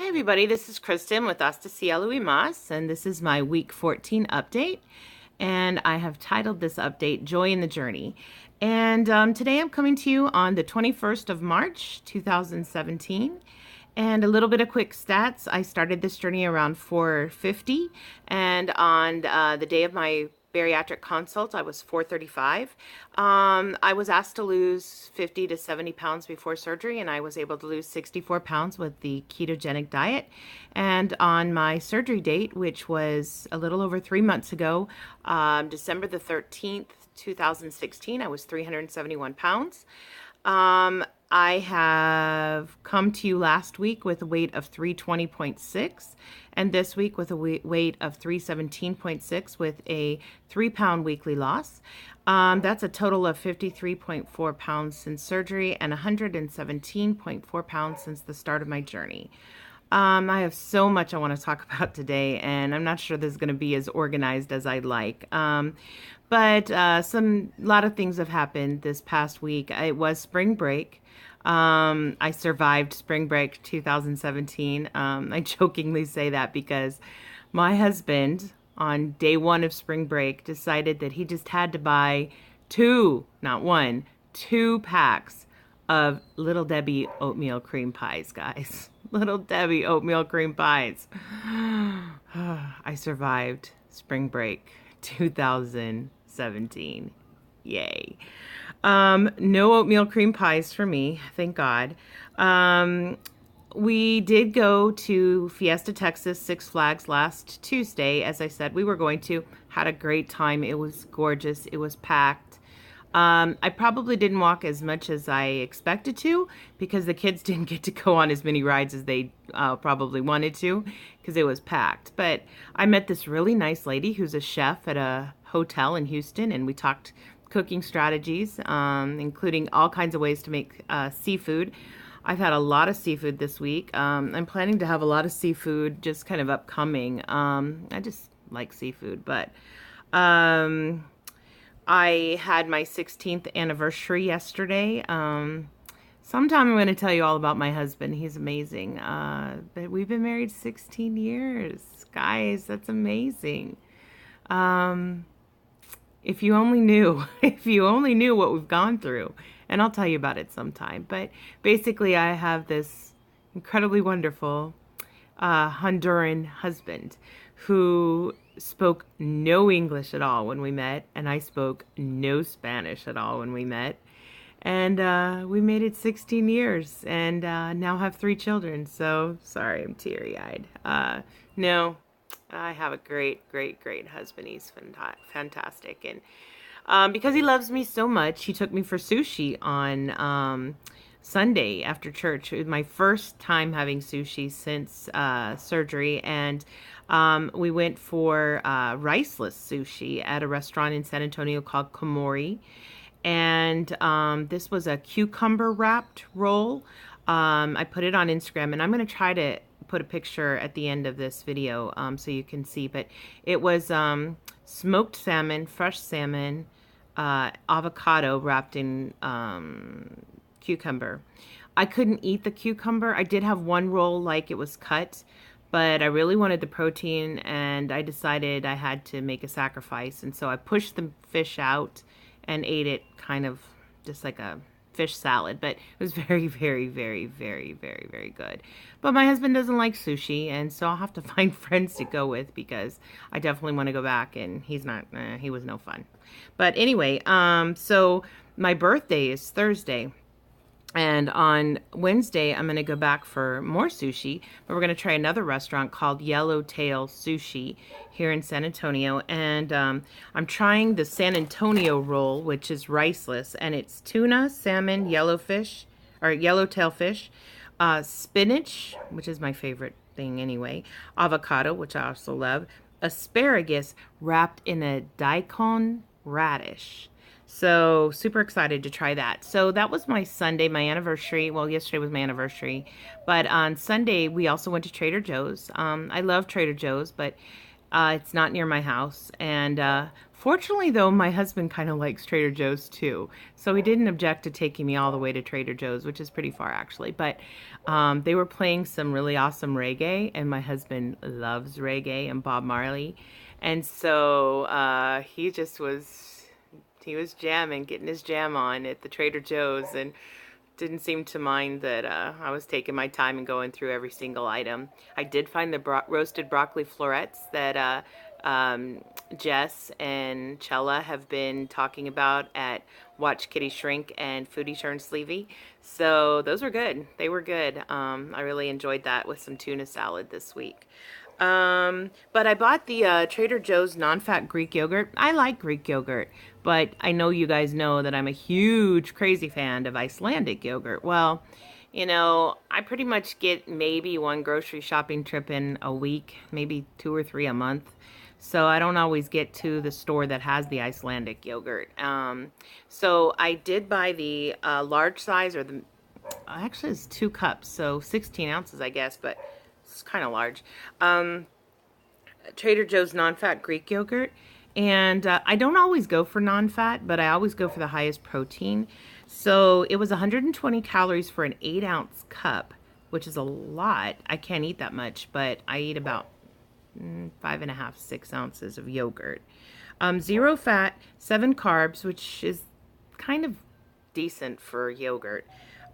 everybody, this is Kristen with Hasta Cielo y Mas, and this is my week 14 update. And I have titled this update Joy in the Journey. And today I'm coming to you on the 21st of March, 2017. And a little bit of quick stats. I started this journey around 4:50, and on the day of my bariatric consult, I was 435. I was asked to lose 50 to 70 pounds before surgery, and I was able to lose 64 pounds with the ketogenic diet. And on my surgery date, which was a little over 3 months ago, December the 13th, 2016, I was 371 pounds. I have come to you last week with a weight of 320.6 and this week with a weight of 317.6 with a 3-pound weekly loss. That's a total of 53.4 pounds since surgery and 117.4 pounds since the start of my journey. I have so much I want to talk about today, and I'm not sure this is going to be as organized as I'd like. But a lot of things have happened this past week. It was spring break. I survived spring break 2017. I jokingly say that because my husband on day one of spring break decided that he just had to buy not one, 2 packs of Little Debbie oatmeal cream pies, guys. Little Debbie oatmeal cream pies. I survived spring break 2017. Yay. No oatmeal cream pies for me, thank God. We did go to Fiesta, Texas, Six Flags last Tuesday. As I said, we were going to. Had a great time. It was gorgeous. It was packed. I probably didn't walk as much as I expected to because the kids didn't get to go on as many rides as they probably wanted to because it was packed. But I met this really nice lady who's a chef at a hotel in Houston, and we talked cooking strategies, including all kinds of ways to make seafood. I've had a lot of seafood this week. I'm planning to have a lot of seafood just kind of upcoming. I just like seafood, but I had my 16th anniversary yesterday. Sometime I'm going to tell you all about my husband. He's amazing. But we've been married 16 years. Guys, that's amazing. If you only knew, if you only knew what we've gone through. And I'll tell you about it sometime. But basically, I have this incredibly wonderful Honduran husband who spoke no English at all when we met, and I spoke no Spanish at all when we met. And we made it 16 years and now have 3 children. So, sorry, I'm teary-eyed. No, I have a great husband. He's fantastic. And because he loves me so much, he took me for sushi on Sunday after church. It was my first time having sushi since surgery, and we went for riceless sushi at a restaurant in San Antonio called Komori. And this was a cucumber wrapped roll. I put it on Instagram, and I'm going to try to put a picture at the end of this video so you can see. But it was smoked salmon, fresh salmon, avocado wrapped in cucumber. I couldn't eat the cucumber. I did have one roll like it was cut, but I really wanted the protein, and I decided I had to make a sacrifice. And so I pushed the fish out and ate it kind of just like a fish salad, but it was very good. But my husband doesn't like sushi, and so I'll have to find friends to go with because I definitely want to go back, and he was no fun. But anyway, so my birthday is Thursday. And on Wednesday, I'm going to go back for more sushi, but we're going to try another restaurant called Yellowtail Sushi here in San Antonio. And I'm trying the San Antonio roll, which is riceless, and it's tuna, salmon, yellowtail fish, spinach, which is my favorite thing anyway, avocado, which I also love, asparagus wrapped in a daikon radish. So super excited to try that. So that was my Sunday, my anniversary. Well, yesterday was my anniversary, but on Sunday we also went to Trader Joe's. I love Trader Joe's, but It's not near my house. And fortunately, though, my husband kind of likes Trader Joe's too. So he didn't object to taking me all the way to Trader Joe's, which is pretty far actually. But they were playing some really awesome reggae, and my husband loves reggae and Bob Marley. And so he was jamming, getting his jam on at the Trader Joe's, and didn't seem to mind that I was taking my time and going through every single item. I did find the roasted broccoli florets that Jess and Chella have been talking about at Watch Kitty Shrink and Foodie Turn Sleevey. So those were good. They were good. I really enjoyed that with some tuna salad this week. But I bought the Trader Joe's non-fat Greek yogurt. I like Greek yogurt, but I know you guys know that I'm a huge crazy fan of Icelandic yogurt. Well, I pretty much get maybe one grocery shopping trip in a week, maybe 2 or 3 a month. So I don't always get to the store that has the Icelandic yogurt. So I did buy the large size, or the actually it's 2 cups, so 16 ounces, I guess, but it's kind of large. Trader Joe's non-fat Greek yogurt. And I don't always go for non-fat, but I always go for the highest protein. So it was 120 calories for an 8-ounce cup, which is a lot. I can't eat that much, but I eat about 5.5, 6 ounces of yogurt. 0 fat, 7 carbs, which is kind of decent for yogurt,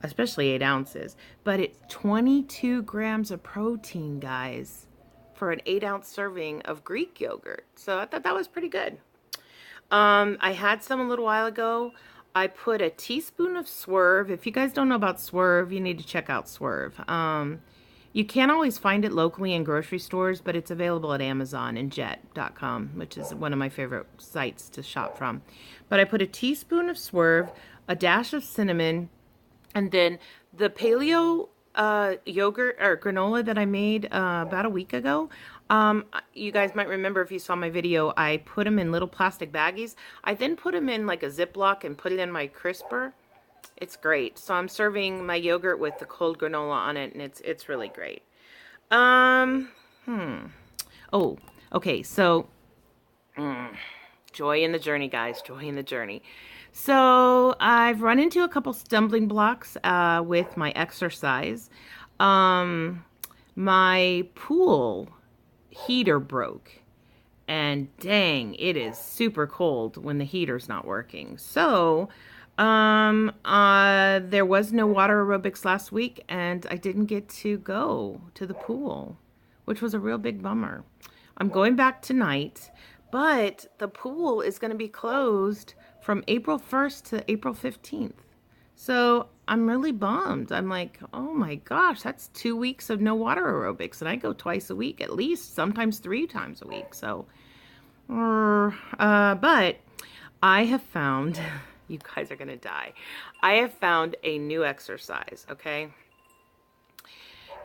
especially 8 ounces. But it's 22 grams of protein, guys, for an 8-ounce serving of Greek yogurt. So I thought that was pretty good. I had some a little while ago. I put a teaspoon of Swerve. If you guys don't know about Swerve, you need to check out Swerve. You can't always find it locally in grocery stores, but it's available at Amazon and Jet.com, which is one of my favorite sites to shop from. But I put a teaspoon of Swerve, a dash of cinnamon, and then the paleo yogurt or granola that I made about a week ago. You guys might remember if you saw my video, I put them in little plastic baggies. I then put them in like a Ziploc and put it in my crisper. It's great. So I'm serving my yogurt with the cold granola on it, and it's really great. Oh, okay. So joy in the journey, guys. Joy in the journey. So I've run into a couple stumbling blocks with my exercise. My pool heater broke, and dang, it is super cold when the heater's not working. So there was no water aerobics last week, and I didn't get to go to the pool, which was a real big bummer. I'm going back tonight, but the pool is going to be closed from April 1st to April 15th. So I'm really bummed. I'm like, oh my gosh, that's 2 weeks of no water aerobics. And I go twice a week, at least, sometimes 3 times a week. So, but I have found, you guys are going to die. I have found a new exercise, okay?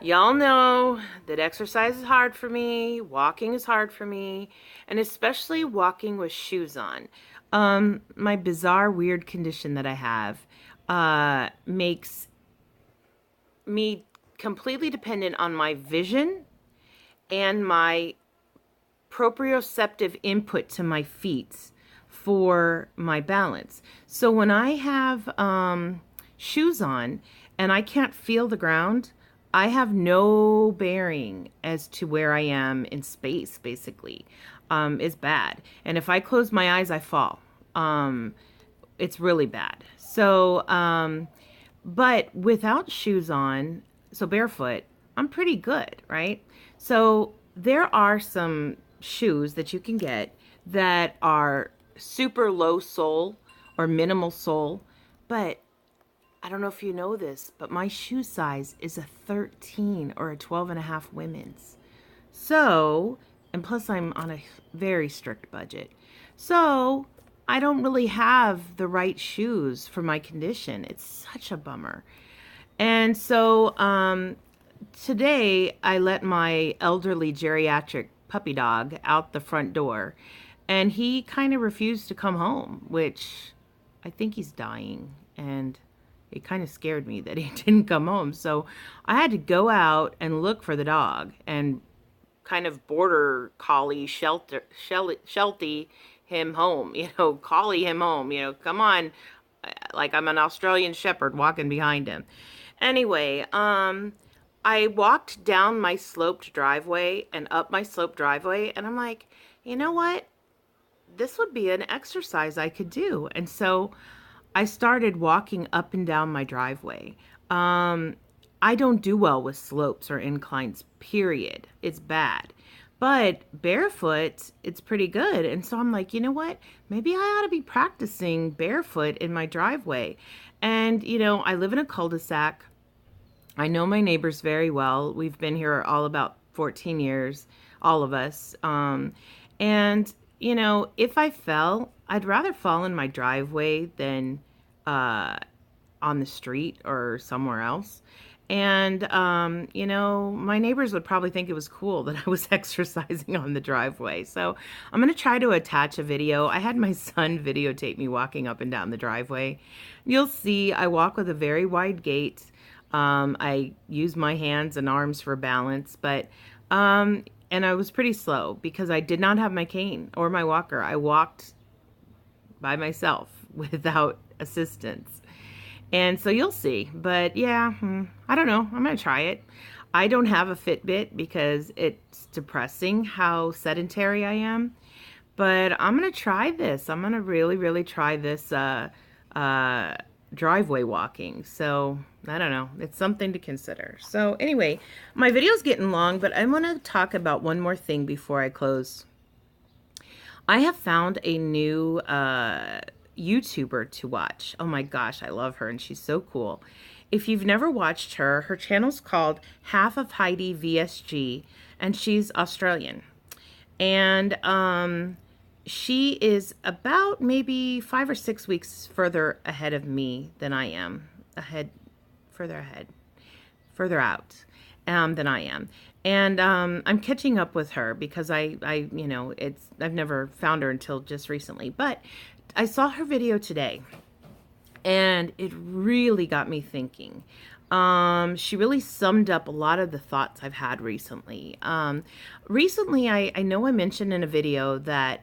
Y'all know that exercise is hard for me, walking is hard for me, and especially walking with shoes on. My bizarre, weird condition that I have makes me completely dependent on my vision and my proprioceptive input to my feet for my balance. So when I have shoes on and I can't feel the ground, I have no bearing as to where I am in space, basically. It's bad. And if I close my eyes, I fall. It's really bad. So, but without shoes on, so barefoot, I'm pretty good, right? So there are some shoes that you can get that are super low sole or minimal sole, but I don't know if you know this, but my shoe size is a 13 or a 12 and a half women's. So, and plus I'm on a very strict budget. So I don't really have the right shoes for my condition. It's such a bummer. And so today I let my elderly geriatric puppy dog out the front door, and he kind of refused to come home, which I think he's dying, and it kind of scared me that he didn't come home. So I had to go out and look for the dog and kind of border collie sheltie him home, collie him home, come on, like I'm an Australian shepherd walking behind him. Anyway, I walked down my sloped driveway and up my sloped driveway, and I'm like, you know what? This would be an exercise I could do. And so I started walking up and down my driveway. I don't do well with slopes or inclines, period. It's bad. But barefoot, it's pretty good. And so I'm like, you know what? Maybe I ought to be practicing barefoot in my driveway. And, I live in a cul-de-sac. I know my neighbors very well. We've been here all about 14 years, all of us. And, if I fell, I'd rather fall in my driveway than on the street or somewhere else. And, my neighbors would probably think it was cool that I was exercising on the driveway. So I'm going to try to attach a video. I had my son videotape me walking up and down the driveway. You'll see I walk with a very wide gait. I use my hands and arms for balance, but, and I was pretty slow because I did not have my cane or my walker. I walked by myself without assistance. And so you'll see, but yeah, I don't know. I'm going to try it. I don't have a Fitbit because it's depressing how sedentary I am, but I'm going to try this. I'm going to really, really try this, driveway walking. So I don't know. It's something to consider. So anyway, my video's getting long, but I want to talk about one more thing before I close. I have found a new, YouTuber to watch. Oh my gosh, I love her and she's so cool. If you've never watched her, her channel's called Half of Heidi VSG and she's Australian. And she is about maybe 5 or 6 weeks further ahead of me than I am. Further out than I am. And I'm catching up with her because I've never found her until just recently. But I saw her video today, and it really got me thinking. She really summed up a lot of the thoughts I've had recently. Recently, I know I mentioned in a video that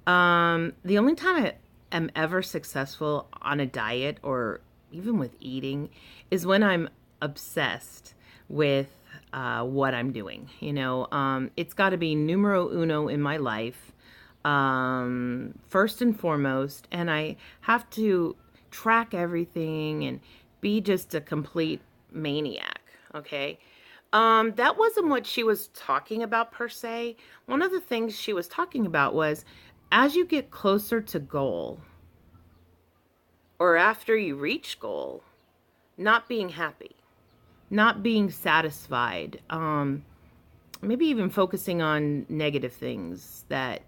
the only time I am ever successful on a diet or even with eating is when I'm obsessed with what I'm doing. It's got to be numero uno in my life. First and foremost, and I have to track everything and be just a complete maniac. Okay. That wasn't what she was talking about per se. One of the things she was talking about was as you get closer to goal or after you reach goal, not being happy, not being satisfied, maybe even focusing on negative things that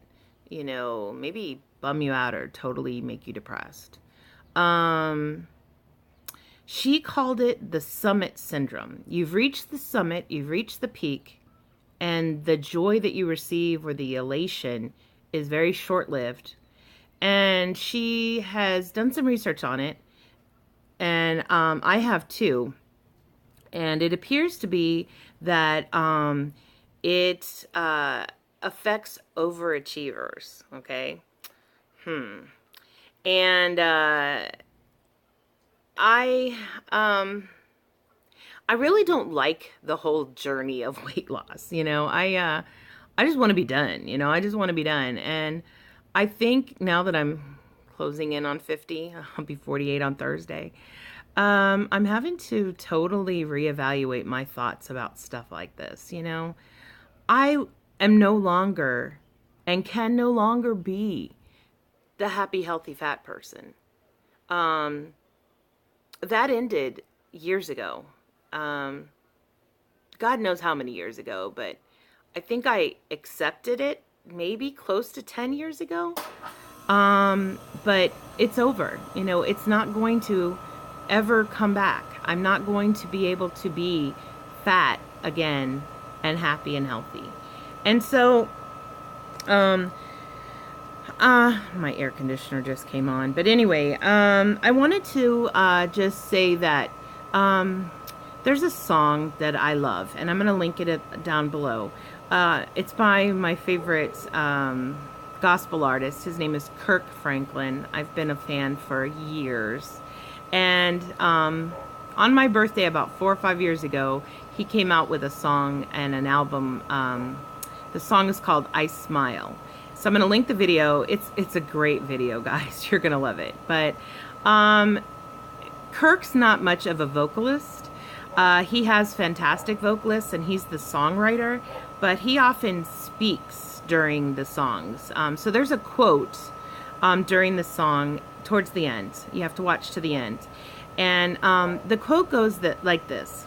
maybe bum you out or totally make you depressed. She called it the summit syndrome. You've reached the summit, you've reached the peak, and the joy that you receive or the elation is very short-lived. And she has done some research on it, and I have too. And it appears to be that it affects overachievers, okay? And I really don't like the whole journey of weight loss. I just want to be done. I just want to be done. And I think now that I'm closing in on 50, I'll be 48 on Thursday. I'm having to totally reevaluate my thoughts about stuff like this. I am no longer and can no longer be the happy, healthy, fat person. That ended years ago. God knows how many years ago, but I think I accepted it maybe close to 10 years ago. But it's over. It's not going to ever come back. I'm not going to be able to be fat again and happy and healthy. And so, my air conditioner just came on. But anyway, I wanted to just say that there's a song that I love, and I'm going to link it down below. It's by my favorite gospel artist. His name is Kirk Franklin. I've been a fan for years. And on my birthday about 4 or 5 years ago, he came out with a song and an album. The song is called I Smile. So I'm going to link the video. It's a great video, guys. You're going to love it. But Kirk's not much of a vocalist. He has fantastic vocalists, and he's the songwriter, but he often speaks during the songs. So there's a quote during the song towards the end. You have to watch to the end. And the quote goes like this: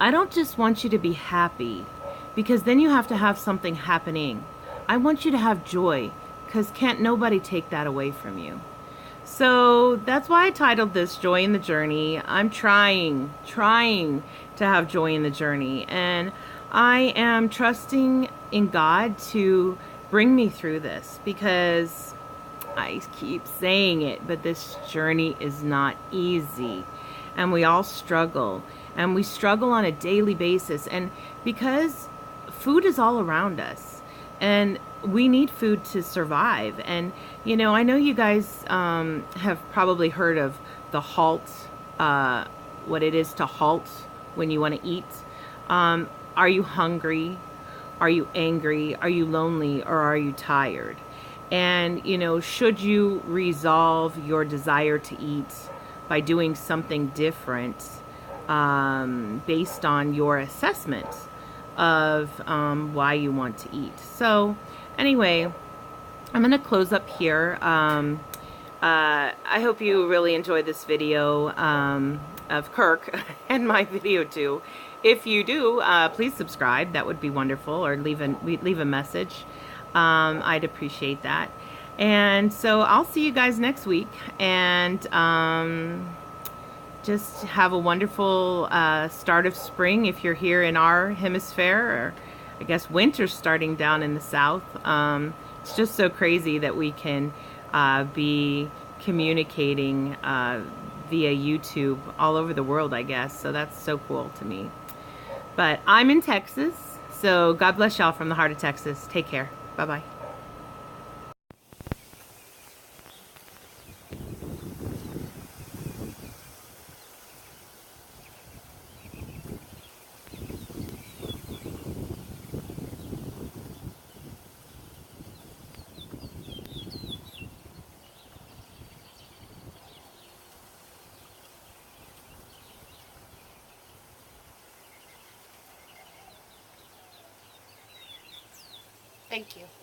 I don't just want you to be happy, because then you have to have something happening. I want you to have joy, because can't nobody take that away from you. So that's why I titled this Joy in the Journey. I'm trying to have joy in the journey. And I am trusting in God to bring me through this, because I keep saying it, but this journey is not easy. And we all struggle. And we struggle on a daily basis. And because food is all around us, and we need food to survive. And you know, I know you guys have probably heard of the halt, what it is to halt when you want to eat. Are you hungry? Are you angry? Are you lonely? Or are you tired? And you know, should you resolve your desire to eat by doing something different based on your assessment of why you want to eat? So anyway, I'm going to close up here. I hope you really enjoyed this video of Kirk and my video too. If you do, please subscribe. That would be wonderful. Or leave a message. I'd appreciate that. And so I'll see you guys next week. And just have a wonderful start of spring if you're here in our hemisphere. Or I guess winter's starting down in the south. It's just so crazy that we can be communicating via YouTube all over the world, I guess. So that's so cool to me. But I'm in Texas, so God bless y'all from the heart of Texas. Take care. Bye-bye. Thank you.